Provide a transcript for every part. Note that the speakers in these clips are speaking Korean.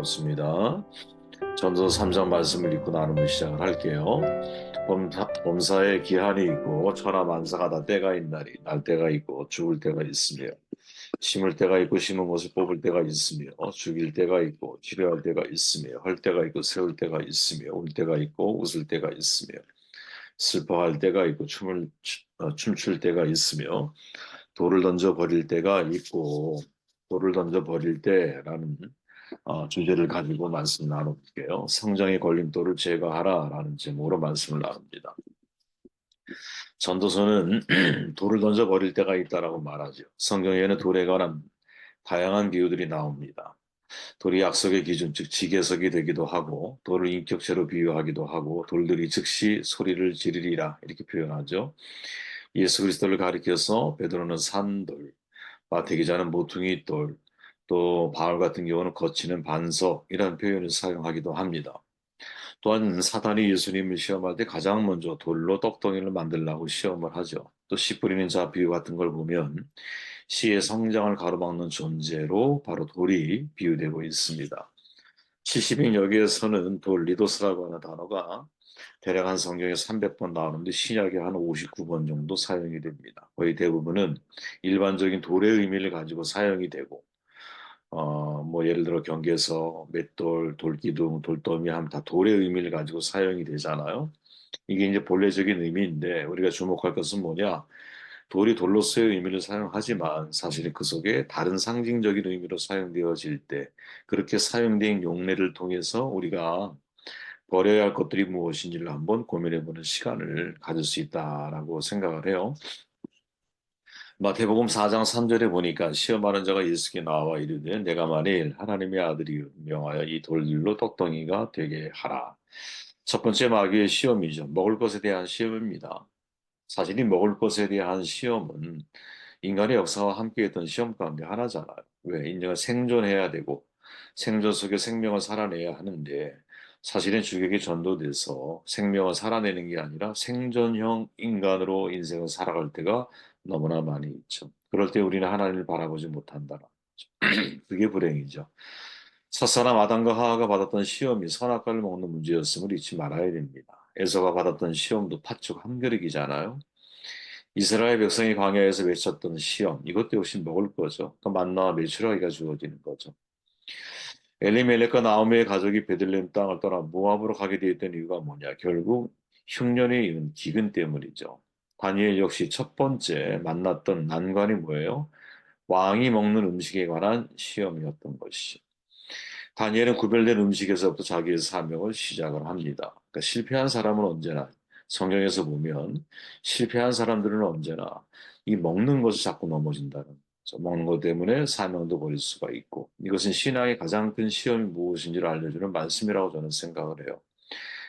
반갑습니다. 전도서 3장 말씀을 읽고 나누는 시작을 할게요. 범사에 기한이 있고 천하만사가 다 때가 있나니 날 때가 있고 죽을 때가 있으며 심을 때가 있고 심은 것을 뽑을 때가 있으며 죽일 때가 있고 치료할 때가 있으며 할 때가 있고 세울 때가 있으며 울 때가 있고 웃을 때가 있으며 슬퍼할 때가 있고 춤출 때가 있으며 돌을 던져 버릴 때가 있고 돌을 던져 버릴 때라는 주제를 가지고 말씀 나눠볼게요. 성장의 걸림돌을 제거하라라는 제목으로 말씀을 나눕니다. 전도서는 돌을 던져 버릴 때가 있다라고 말하죠. 성경에는 돌에 관한 다양한 비유들이 나옵니다. 돌이 약속의 기준, 즉 지계석이 되기도 하고 돌을 인격체로 비유하기도 하고 돌들이 즉시 소리를 지르리라 이렇게 표현하죠. 예수 그리스도를 가리켜서 베드로는 산돌, 마태기자는 모퉁이 돌, 또 바울 같은 경우는 거치는 반석 이런 표현을 사용하기도 합니다. 또한 사단이 예수님을 시험할 때 가장 먼저 돌로 떡덩이를 만들라고 시험을 하죠. 또 씨 뿌리는 자 비유 같은 걸 보면 씨의 성장을 가로막는 존재로 바로 돌이 비유되고 있습니다. 70인 여기에서는 돌 리도스라고 하는 단어가 대략 한 성경에 300번 나오는데 신약에 한 59번 정도 사용이 됩니다. 거의 대부분은 일반적인 돌의 의미를 가지고 사용이 되고 뭐 예를 들어 경기에서 맷돌, 돌기둥, 돌더미 하면 다 돌의 의미를 가지고 사용이 되잖아요. 이게 이제 본래적인 의미인데 우리가 주목할 것은 뭐냐? 돌이 돌로서의 의미를 사용하지만 사실 그 속에 다른 상징적인 의미로 사용되어질 때 그렇게 사용된 용례를 통해서 우리가 버려야 할 것들이 무엇인지를 한번 고민해보는 시간을 가질 수 있다라고 생각을 해요. 마태복음 4장 3절에 보니까 시험하는 자가 예수께 나와 이르되 내가 만일 하나님의 아들이 명하여 이 돌들로 떡덩이가 되게 하라. 첫 번째 마귀의 시험이죠. 먹을 것에 대한 시험입니다. 사실 이 먹을 것에 대한 시험은 인간의 역사와 함께했던 시험 가운데 하나잖아요. 왜? 인간은 생존해야 되고 생존 속에 생명을 살아내야 하는데 사실은 주객에 전도돼서 생명을 살아내는 게 아니라 생존형 인간으로 인생을 살아갈 때가 너무나 많이 있죠. 그럴 때 우리는 하나님을 바라보지 못한다는 거죠. 그게 불행이죠. 첫사람 아담과 하와가 받았던 시험이 선악과를 먹는 문제였음을 잊지 말아야 됩니다. 에서가 받았던 시험도 팥죽 한 그릇이잖아요. 이스라엘 백성이 광야에서 외쳤던 시험, 이것도 역시 먹을 거죠. 또 만나와 메추라기가 주어지는 거죠. 엘리멜렉과 나오미의 가족이 베들레헴 땅을 떠나 모압으로 가게 되었던 이유가 뭐냐? 결국 흉년에 이은 기근 때문이죠. 다니엘 역시 첫 번째 만났던 난관이 뭐예요? 왕이 먹는 음식에 관한 시험이었던 것이죠. 다니엘은 구별된 음식에서부터 자기의 사명을 시작을 합니다. 그러니까 실패한 사람은 언제나 성경에서 보면 실패한 사람들은 언제나 이 먹는 것을 자꾸 넘어진다는 거죠. 먹는 것 때문에 사명도 버릴 수가 있고 이것은 신앙의 가장 큰 시험이 무엇인지를 알려주는 말씀이라고 저는 생각을 해요.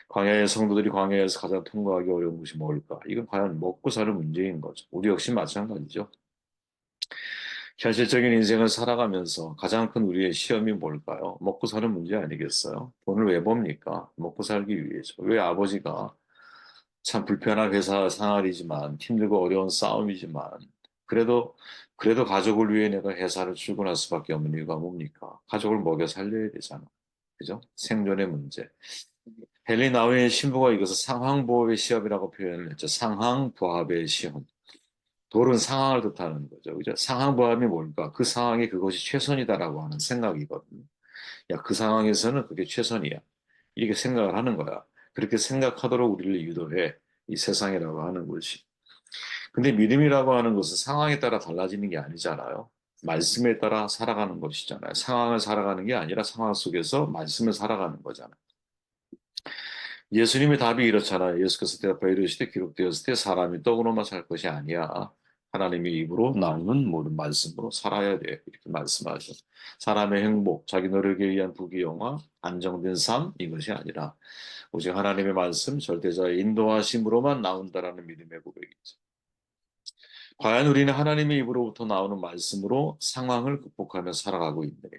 광야의 성도들이 광야에서 가장 통과하기 어려운 것이 뭘까? 이건 과연 먹고 사는 문제인 거죠. 우리 역시 마찬가지죠. 현실적인 인생을 살아가면서 가장 큰 우리의 시험이 뭘까요? 먹고 사는 문제 아니겠어요? 돈을 왜 법니까? 먹고 살기 위해서. 왜 아버지가 참 불편한 회사 생활이지만 힘들고 어려운 싸움이지만 그래도 가족을 위해 내가 회사를 출근할 수밖에 없는 이유가 뭡니까? 가족을 먹여 살려야 되잖아. 그죠? 생존의 문제. 헨리 나우의 신부가 이것을 상황보호의 시험이라고 표현을 했죠. 상황부합의 시험. 돌은 상황을 뜻하는 거죠. 그죠? 상황보함이 뭘까? 그 상황이 그것이 최선이다라고 하는 생각이거든요. 야, 그 상황에서는 그게 최선이야. 이렇게 생각을 하는 거야. 그렇게 생각하도록 우리를 유도해. 이 세상이라고 하는 것이. 근데 믿음이라고 하는 것은 상황에 따라 달라지는 게 아니잖아요. 말씀에 따라 살아가는 것이잖아요. 상황을 살아가는 게 아니라 상황 속에서 말씀을 살아가는 거잖아요. 예수님의 답이 이렇잖아요. 예수께서 대답하여 이르시되 기록되었을 때 사람이 떡으로만 살 것이 아니야. 하나님의 입으로 나오는 모든 말씀으로 살아야 돼. 이렇게 말씀하죠. 사람의 행복, 자기 노력에 의한 부귀영화, 안정된 삶 이것이 아니라 오직 하나님의 말씀, 절대자의 인도하심으로만 나온다라는 믿음의 고백이죠. 과연 우리는 하나님의 입으로부터 나오는 말씀으로 상황을 극복하며 살아가고 있느냐?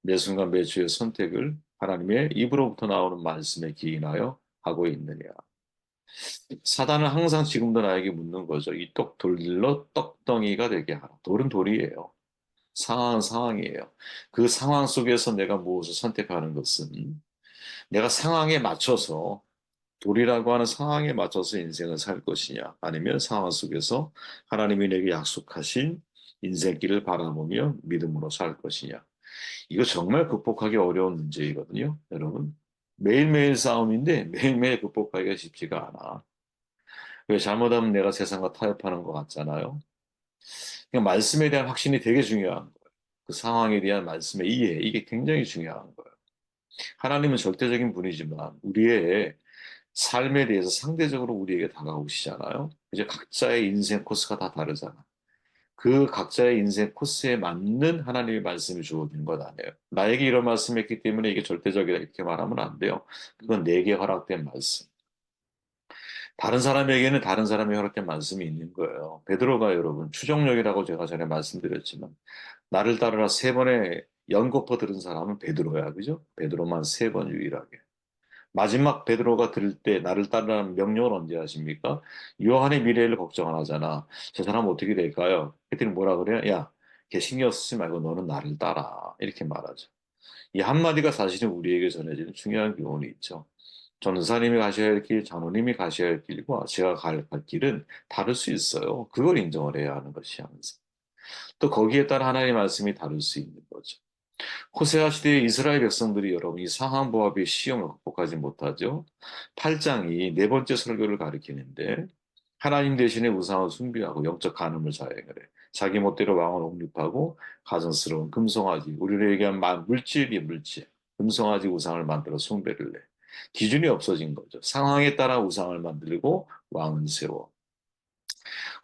매 순간 매 주의 선택을 하나님의 입으로부터 나오는 말씀에 기인하여 하고 있느냐? 사단은 항상 지금도 나에게 묻는 거죠. 이 돌로 떡덩이가 되게 하라. 돌은 돌이에요. 상황은 상황이에요. 그 상황 속에서 내가 무엇을 선택하는 것은 내가 상황에 맞춰서 돌이라고 하는 상황에 맞춰서 인생을 살 것이냐, 아니면 상황 속에서 하나님이 내게 약속하신 인생길을 바라보며 믿음으로 살 것이냐. 이거 정말 극복하기 어려운 문제이거든요, 여러분. 매일매일 싸움인데 매일매일 극복하기가 쉽지가 않아. 왜 잘못하면 내가 세상과 타협하는 것 같잖아요. 그냥 말씀에 대한 확신이 되게 중요한 거예요. 그 상황에 대한 말씀의 이해, 이게 굉장히 중요한 거예요. 하나님은 절대적인 분이지만 우리의 삶에 대해서 상대적으로 우리에게 다가오시잖아요. 이제 각자의 인생 코스가 다 다르잖아. 그 각자의 인생 코스에 맞는 하나님의 말씀이 주어지는 것 아니에요. 나에게 이런 말씀했기 때문에 이게 절대적이다 이렇게 말하면 안 돼요. 그건 내게 허락된 말씀. 다른 사람에게는 다른 사람이 허락된 말씀이 있는 거예요. 베드로가 여러분 추종력이라고 제가 전에 말씀드렸지만 나를 따르라 세 번의 연거푸 들은 사람은 베드로야, 그죠? 베드로만 세 번 유일하게. 마지막 베드로가 들을 때 나를 따르라는 명령을 언제 하십니까? 요한의 미래를 걱정 안 하잖아. 저 사람 어떻게 될까요? 그랬더니 뭐라 그래요? 야, 걔 신경 쓰지 말고 너는 나를 따라. 이렇게 말하죠. 이 한마디가 사실은 우리에게 전해지는 중요한 교훈이 있죠. 전도사님이 가셔야 할 길, 장로님이 가셔야 할 길과 제가 갈 길은 다를 수 있어요. 그걸 인정을 해야 하는 것이 항상. 또 거기에 따라 하나님의 말씀이 다를 수 있는 거죠. 호세아 시대의 이스라엘 백성들이 여러분 이 상황보합의 시험을 극복하지 못하죠. 8장이 네 번째 설교를 가리키는데 하나님 대신에 우상을 숭배하고 영적 간음을 자행을 해. 자기 멋대로 왕을 옹립하고 가증스러운 금송아지, 우리를 얘기한 물질이 물질, 금송아지 우상을 만들어 숭배를 해. 기준이 없어진 거죠. 상황에 따라 우상을 만들고 왕은 세워.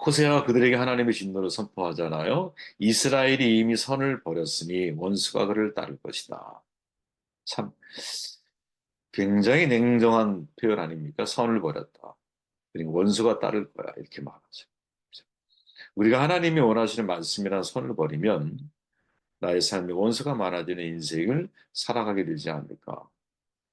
호세아가 그들에게 하나님의 진노를 선포하잖아요. 이스라엘이 이미 선을 버렸으니 원수가 그를 따를 것이다. 참 굉장히 냉정한 표현 아닙니까? 선을 버렸다. 그리고 원수가 따를 거야. 이렇게 말하죠. 우리가 하나님이 원하시는 말씀이란 선을 버리면 나의 삶에 원수가 많아지는 인생을 살아가게 되지 않을까.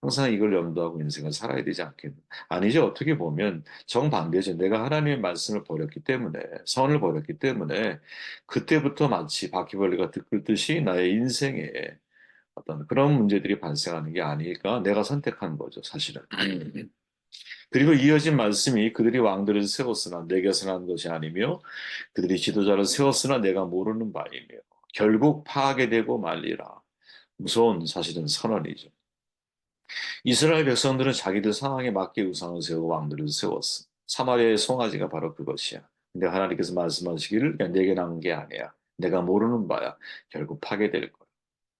항상 이걸 염두하고 인생을 살아야 되지 않겠나. 아니죠. 어떻게 보면 정반대죠. 내가 하나님의 말씀을 버렸기 때문에, 선을 버렸기 때문에, 그때부터 마치 바퀴벌레가 들끓듯이 나의 인생에 어떤 그런 문제들이 발생하는 게 아닐까. 내가 선택한 거죠, 사실은. 그리고 이어진 말씀이 그들이 왕들을 세웠으나 내게서 난 것이 아니며 그들이 지도자를 세웠으나 내가 모르는 바이며 결국 파괴되고 말리라. 무서운 사실은 선언이죠. 이스라엘 백성들은 자기들 상황에 맞게 우상을 세우고 왕들을 세웠어. 사마리아의 송아지가 바로 그것이야. 근데 하나님께서 말씀하시기를 야, 내게 난 게 아니야. 내가 모르는 바야. 결국 파괴될 거야.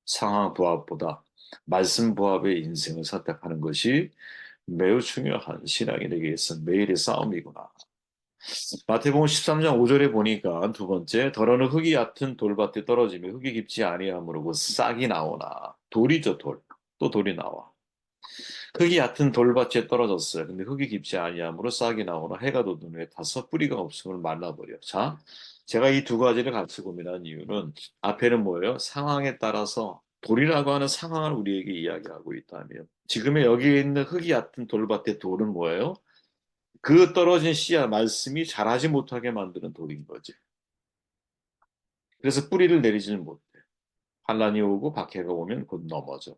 상황 부합보다 말씀 부합의 인생을 선택하는 것이 매우 중요한 신앙인에게 있어 매일의 싸움이구나. 마태복음 13장 5절에 보니까 두 번째, 더러는 흙이 얕은 돌밭에 떨어지며 흙이 깊지 아니하므로 그 싹이 나오나. 돌이죠, 돌. 또 돌이 나와. 흙이 얕은 돌밭에 떨어졌어요. 근데 흙이 깊지 아니하므로 싹이 나오나 해가 돋는 후에 타서 뿌리가 없으면 말라버려. 자, 제가 이 두 가지를 같이 고민한 이유는 앞에는 뭐예요? 상황에 따라서 돌이라고 하는 상황을 우리에게 이야기하고 있다면 지금의 여기에 있는 흙이 얕은 돌밭의 돌은 뭐예요? 그 떨어진 씨앗 말씀이 자라지 못하게 만드는 돌인 거지. 그래서 뿌리를 내리지는 못해. 환란이 오고 박해가 오면 곧 넘어져.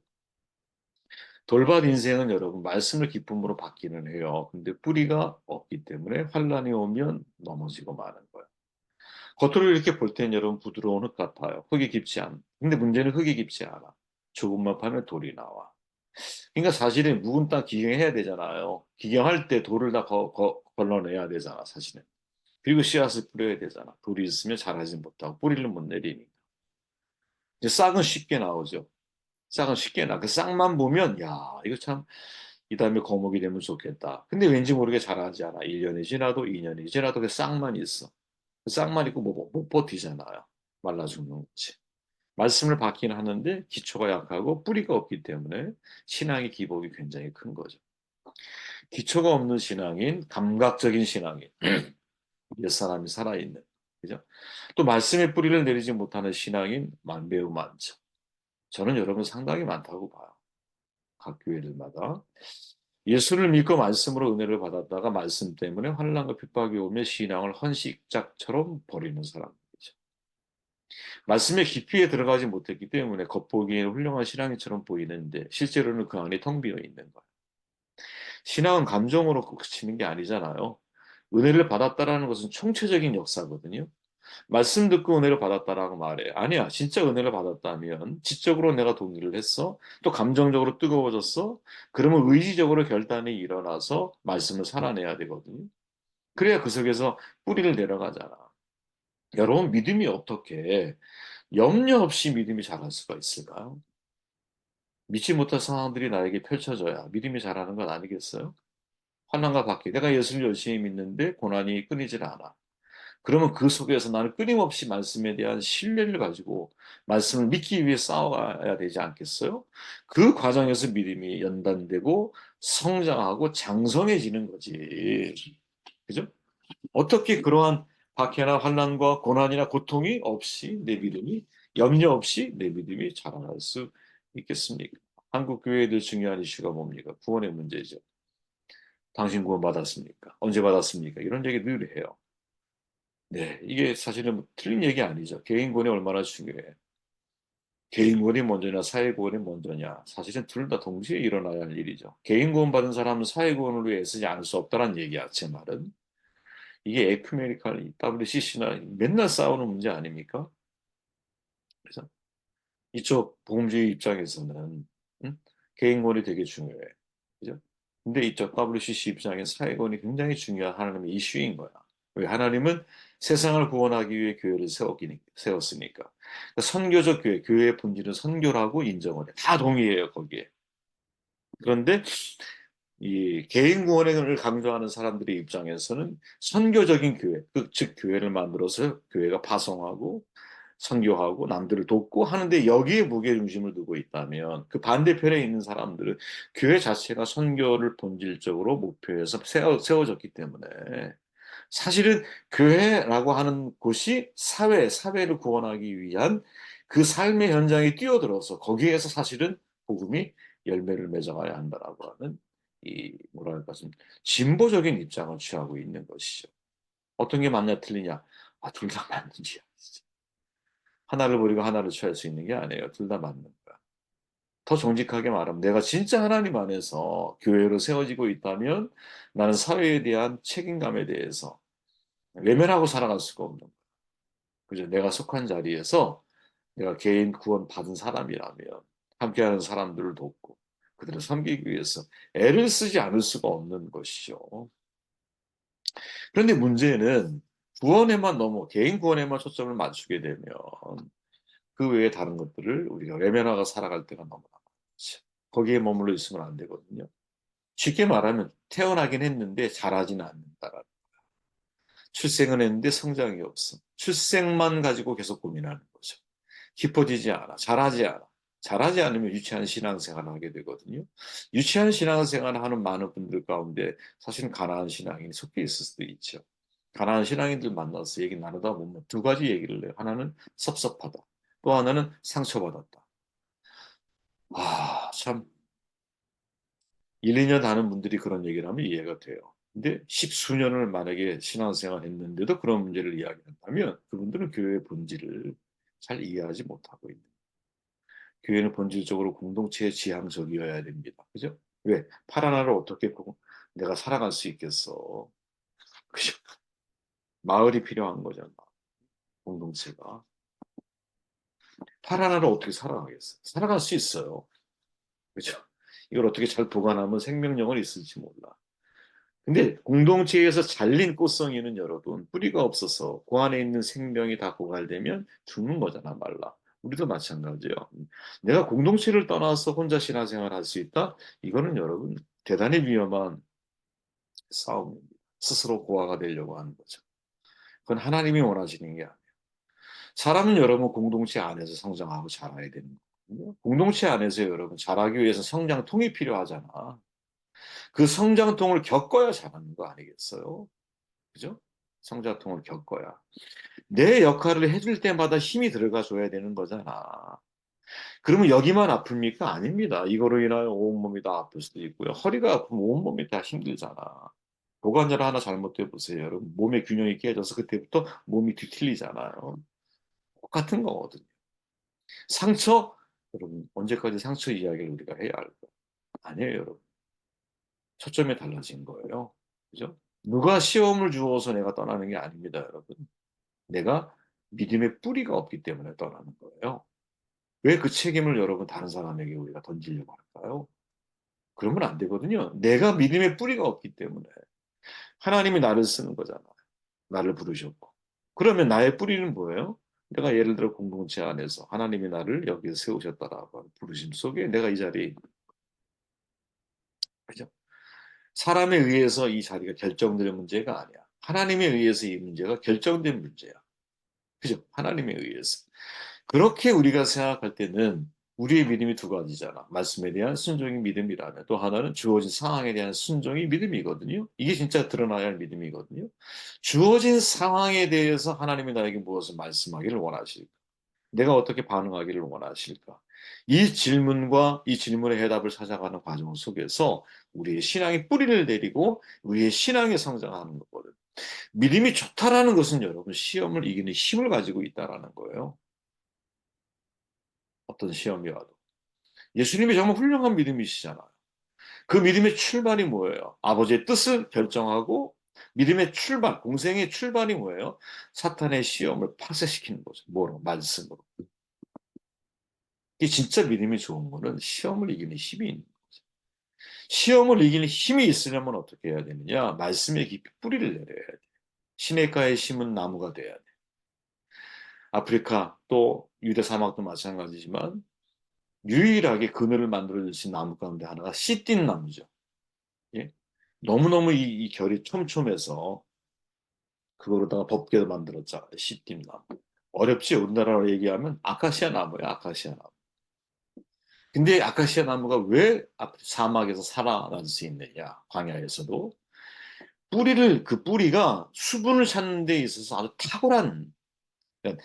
돌밭 인생은 여러분 말씀을 기쁨으로 받기는 해요. 근데 뿌리가 없기 때문에 환란이 오면 넘어지고 마는 거예요. 겉으로 이렇게 볼 때는 여러분 부드러운 흙 같아요. 흙이 깊지 않. 근데 문제는 흙이 깊지 않아. 조금만 파면 돌이 나와. 그러니까 사실은 묵은 땅 기경해야 되잖아요. 기경할 때 돌을 다 걸러내야 되잖아, 사실은. 그리고 씨앗을 뿌려야 되잖아. 돌이 있으면 자라지 못하고 뿌리를 못 내리니까. 이제 싹은 쉽게 나오죠. 싹은 쉽게 나. 그 싹만 보면 야 이거 참 이 다음에 거목이 되면 좋겠다. 근데 왠지 모르게 자라지 않아. 1년이 지나도 2년이 지나도 그 싹만 있어. 그 싹만 있고 못 버티잖아요. 말라 죽는 거지. 말씀을 받기는 하는데 기초가 약하고 뿌리가 없기 때문에 신앙의 기복이 굉장히 큰 거죠. 기초가 없는 신앙인, 감각적인 신앙인, 옛사람이 살아있는. 그죠? 또 말씀의 뿌리를 내리지 못하는 신앙인 매우 많죠. 저는 여러분 상당히 많다고 봐요. 각 교회들마다. 예수를 믿고 말씀으로 은혜를 받았다가 말씀 때문에 환난과 핍박이 오며 신앙을 헌식작처럼 버리는 사람들이죠. 말씀의 깊이에 들어가지 못했기 때문에 겉보기에는 훌륭한 신앙인처럼 보이는데 실제로는 그 안에 텅 비어 있는 거예요. 신앙은 감정으로 그치는 게 아니잖아요. 은혜를 받았다라는 것은 총체적인 역사거든요. 말씀 듣고 은혜를 받았다라고 말해. 아니야. 진짜 은혜를 받았다면 지적으로 내가 동의를 했어. 또 감정적으로 뜨거워졌어. 그러면 의지적으로 결단이 일어나서 말씀을 살아내야 되거든요. 그래야 그 속에서 뿌리를 내려가잖아. 여러분 믿음이 어떻게 염려 없이 믿음이 자랄 수가 있을까요? 믿지 못할 상황들이 나에게 펼쳐져야 믿음이 자라는 건 아니겠어요? 환난과 박해. 내가 예수를 열심히 믿는데 고난이 끊이질 않아. 그러면 그 속에서 나는 끊임없이 말씀에 대한 신뢰를 가지고 말씀을 믿기 위해 싸워가야 되지 않겠어요? 그 과정에서 믿음이 연단되고 성장하고 장성해지는 거지. 그죠? 어떻게 그러한 박해나 환난과 고난이나 고통이 없이 내 믿음이 염려 없이 내 믿음이 자라날 수 있겠습니까? 한국 교회들 중요한 이슈가 뭡니까? 구원의 문제죠. 당신 구원 받았습니까? 언제 받았습니까? 이런 얘기 늘 해요. 네, 이게 사실은 뭐 틀린 얘기 아니죠. 개인 구원이 얼마나 중요해. 개인 구원이 먼저냐, 사회 구원이 먼저냐. 사실은 둘 다 동시에 일어나야 할 일이죠. 개인 구원 받은 사람은 사회 구원을 위해 애쓰지 않을 수 없다는 얘기야, 제 말은. 이게 에큐메니칼 WCC나 맨날 싸우는 문제 아닙니까? 그래서 이쪽 복음주의 입장에서는 개인권이 되게 중요해. 그죠? 근데 이쪽 WCC 입장에 사회권이 굉장히 중요한 하나님의 이슈인 거야. 왜 하나님은 세상을 구원하기 위해 교회를 세웠으니까. 그러니까 선교적 교회, 교회의 본질은 선교라고 인정을 해. 다 동의해요, 거기에. 그런데 이 개인 구원을 강조하는 사람들의 입장에서는 선교적인 교회, 즉 교회를 만들어서 교회가 파송하고 선교하고 남들을 돕고 하는데 여기에 무게 중심을 두고 있다면 그 반대편에 있는 사람들은 교회 자체가 선교를 본질적으로 목표해서 세워졌기 때문에 사실은 교회라고 하는 곳이 사회를 구원하기 위한 그 삶의 현장에 뛰어들어서 거기에서 사실은 복음이 열매를 맺어가야 한다라고 하는 이 뭐랄까 좀 진보적인 입장을 취하고 있는 것이죠. 어떤 게 맞냐 틀리냐? 아, 둘 다 맞는 이야기죠. 하나를 버리고 하나를 취할 수 있는 게 아니에요. 둘 다 맞는 거야. 더 정직하게 말하면 내가 진짜 하나님 안에서 교회로 세워지고 있다면 나는 사회에 대한 책임감에 대해서 외면하고 살아갈 수가 없는 거야. 그죠? 내가 속한 자리에서 내가 개인 구원 받은 사람이라면 함께하는 사람들을 돕고 그들을 섬기기 위해서 애를 쓰지 않을 수가 없는 것이죠. 그런데 문제는 구원에만 너무 개인 구원에만 초점을 맞추게 되면 그 외에 다른 것들을 우리가 외면하고 살아갈 때가 너무 많죠. 거기에 머물러 있으면 안 되거든요. 쉽게 말하면 태어나긴 했는데 자라지는 않는다. 출생은 했는데 성장이 없어. 출생만 가지고 계속 고민하는 거죠. 깊어지지 않아. 자라지 않아. 자라지 않으면 유치한 신앙생활을 하게 되거든요. 유치한 신앙생활을 하는 많은 분들 가운데 사실은 가난한 신앙인이 섞여 있을 수도 있죠. 가난한 신앙인들 만나서 얘기 나누다 보면 두 가지 얘기를 해요. 하나는 섭섭하다. 또 하나는 상처받았다. 아, 참 1, 2년 하는 분들이 그런 얘기를 하면 이해가 돼요. 근데 십수년을 만약에 신앙생활 했는데도 그런 문제를 이야기한다면 그분들은 교회의 본질을 잘 이해하지 못하고 있는. 교회는 본질적으로 공동체의 지향적이어야 됩니다. 그죠? 왜? 파란 하나를 어떻게 내가 살아갈 수 있겠어. 그죠? 마을이 필요한 거잖아. 공동체가. 파란 하나를 어떻게 살아가겠어? 살아갈 수 있어요. 그죠? 이걸 어떻게 잘 보관하면 생명력은 있을지 몰라. 근데 공동체에서 잘린 꽃송이는 여러분 뿌리가 없어서 그 안에 있는 생명이 다 고갈되면 죽는 거잖아 말라. 우리도 마찬가지예요. 내가 공동체를 떠나서 혼자 신앙생활 할 수 있다? 이거는 여러분 대단히 위험한 싸움입니다. 스스로 고아가 되려고 하는 거죠. 그건 하나님이 원하시는 게 아니에요. 사람은 여러분 공동체 안에서 성장하고 자라야 되는 거거든요. 공동체 안에서 여러분 자라기 위해서 성장통이 필요하잖아. 그 성장통을 겪어야 자라는 거 아니겠어요? 그죠? 성자통을 겪어야. 내 역할을 해줄 때마다 힘이 들어가 줘야 되는 거잖아. 그러면 여기만 아픕니까? 아닙니다. 이거로 인하여 온몸이 다 아플 수도 있고요. 허리가 아프면 온몸이 다 힘들잖아. 고관절 하나 잘못돼 보세요. 여러분. 몸의 균형이 깨져서 그때부터 몸이 뒤틀리잖아요. 똑같은 거거든요. 상처, 여러분, 언제까지 상처 이야기를 우리가 해야 할까요? 아니에요, 여러분. 초점이 달라진 거예요. 그죠? 누가 시험을 주어서 내가 떠나는 게 아닙니다, 여러분. 내가 믿음의 뿌리가 없기 때문에 떠나는 거예요. 왜 그 책임을 여러분 다른 사람에게 우리가 던지려고 할까요? 그러면 안 되거든요. 내가 믿음의 뿌리가 없기 때문에. 하나님이 나를 쓰는 거잖아요. 나를 부르셨고. 그러면 나의 뿌리는 뭐예요? 내가 예를 들어 공동체 안에서 하나님이 나를 여기에 세우셨다라고 하는 부르심 속에 내가 이 자리에 있는 거죠. 사람에 의해서 이 자리가 결정되는 문제가 아니야. 하나님에 의해서 이 문제가 결정된 문제야. 그죠? 하나님에 의해서. 그렇게 우리가 생각할 때는 우리의 믿음이 두 가지잖아. 말씀에 대한 순종이 믿음이라면 또 하나는 주어진 상황에 대한 순종이 믿음이거든요. 이게 진짜 드러나야 할 믿음이거든요. 주어진 상황에 대해서 하나님이 나에게 무엇을 말씀하기를 원하실까? 내가 어떻게 반응하기를 원하실까? 이 질문과 이 질문의 해답을 찾아가는 과정 속에서 우리의 신앙의 뿌리를 내리고 우리의 신앙이 성장하는 거거든. 믿음이 좋다라는 것은 여러분 시험을 이기는 힘을 가지고 있다라는 거예요. 어떤 시험이 와도. 예수님이 정말 훌륭한 믿음이시잖아요. 그 믿음의 출발이 뭐예요? 아버지의 뜻을 결정하고 믿음의 출발, 공생의 출발이 뭐예요? 사탄의 시험을 팍쇄시키는 거죠. 뭐로? 말씀으로. 이게 진짜 믿음이 좋은 거는 시험을 이기는 힘이 있는 거죠. 시험을 이기는 힘이 있으려면 어떻게 해야 되느냐? 말씀에 깊이 뿌리를 내려야 돼. 시냇가에 심은 나무가 돼야 돼. 아프리카 또 유대 사막도 마찬가지지만 유일하게 그늘을 만들어주신 나무 가운데 하나가 씨띤 나무죠. 예? 너무너무 이 결이 촘촘해서 그거로다가 법궤도 만들었잖아요. 씨띤 나무. 어렵지? 우리나라로 얘기하면 아카시아 나무야, 아카시아 나무. 근데 아카시아 나무가 왜 사막에서 살아날 수 있느냐? 광야에서도. 그 뿌리가 수분을 찾는 데 있어서 아주 탁월한, 그러니까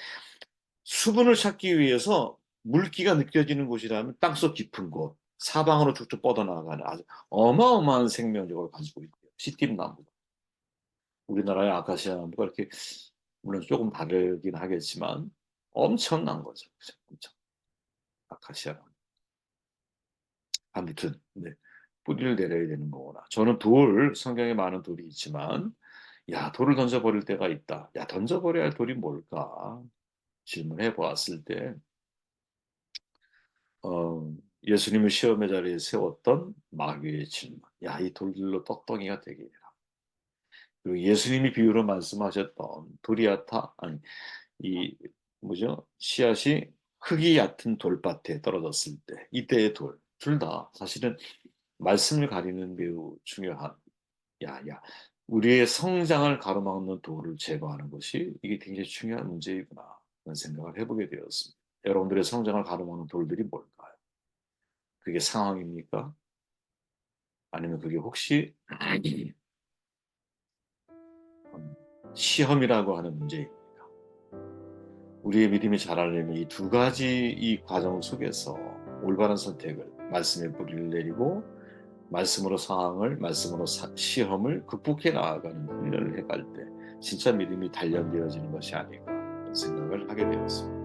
수분을 찾기 위해서 물기가 느껴지는 곳이라면 땅속 깊은 곳, 사방으로 쭉쭉 뻗어나가는 아주 어마어마한 생명력을 가지고 있대요. 씨띠나무. 우리나라의 아카시아 나무가 이렇게 물론 조금 다르긴 하겠지만 엄청난 거죠. 그죠? 엄청. 아카시아 나무. 아무튼 네. 뿌리를 내려야 되는 거구나. 저는 성경에 많은 돌이 있지만 야, 돌을 던져버릴 때가 있다. 야, 던져버려야 할 돌이 뭘까? 질문해 보았을 때 예수님을 시험의 자리에 세웠던 마귀의 질문. 야, 이 돌들로 떡덩이가 되게 해라. 그리고 예수님이 비유로 말씀하셨던 돌이 얕아, 아니, 이, 뭐죠? 씨앗이 흙이 얕은 돌밭에 떨어졌을 때, 이때의 돌, 둘 다 사실은 말씀을 가리는 매우 중요한, 야, 우리의 성장을 가로막는 돌을 제거하는 것이 이게 굉장히 중요한 문제이구나. 라는 생각을 해보게 되었습니다. 여러분들의 성장을 가로막는 돌들이 뭘까요? 그게 상황입니까? 아니면 그게 혹시 시험이라고 하는 문제입니까? 우리의 믿음이 자라려면 이 두 가지 이 과정 속에서 올바른 선택을 말씀의 뿌리를 내리고 말씀으로 상황을 말씀으로 시험을 극복해 나아가는 훈련을 해갈 때 진짜 믿음이 단련되어지는 것이 아닐까 생각을 하게 되었습니다.